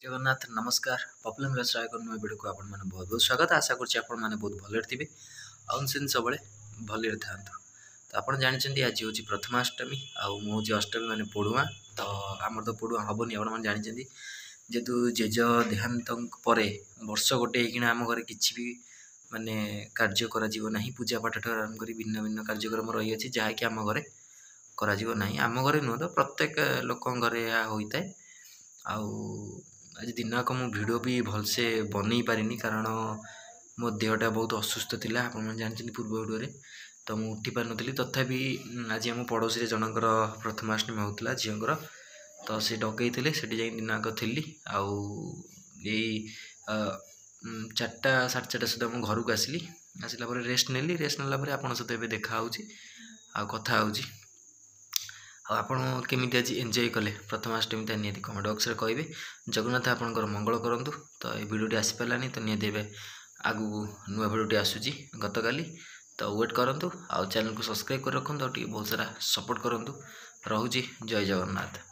जगन्नाथ नमस्कार popular millers राय नुआ video को आपण मैंने बहुत बहुत स्वागत आशा करें बहुत भले थे आउन सब भले था। तो आप जानते आज हूँ प्रथमाष्टमी आऊँ अष्टमी माने पड़ुआ। तो आमर तो पड़ुआ हेनी आप जानते जेहेतु जेज देहांत पर वर्ष गोटे होना आम घर कि भी माने कार्य करा पूजा पाठ आरंभ कर भिन्न भिन्न कार्यक्रम रही है जहाँकि आम घरे करा आम घरे नुह तो प्रत्येक लोक घरे होता है। आज दिनाक मु भिडियो भी भलसे बनई पारिनी कारण मो देहटा बहुत असुस्थ थिला आप जानते पूर्व भिडियो तो मुझे उठी पार नी तथापि आज आम पड़ोसी जनकर प्रथमाष्टमी होता झीर तो सी डकई थे से दिनाक थी चार्टा 4:30 सुधा मु घर को आसली आसला रेस्ट नेली रेस्ट नाला आप सहित देखा कथा आपण केमी आज एंजॉय कले प्रथमाष्टमी तो निहती कमेंट बॉक्स रे कहिबे। जगन्नाथ आपणकर मंगल करंतु। तो ये वीडियोटी आसी पारानी तो निहती आगु नुआ वीडियोटी आसूची गतकाली तो वेट करंतु चैनल को सब्सक्राइब कर रखुँ बहुत सारा सपोर्ट करंतु। रहुची जय जगन्नाथ।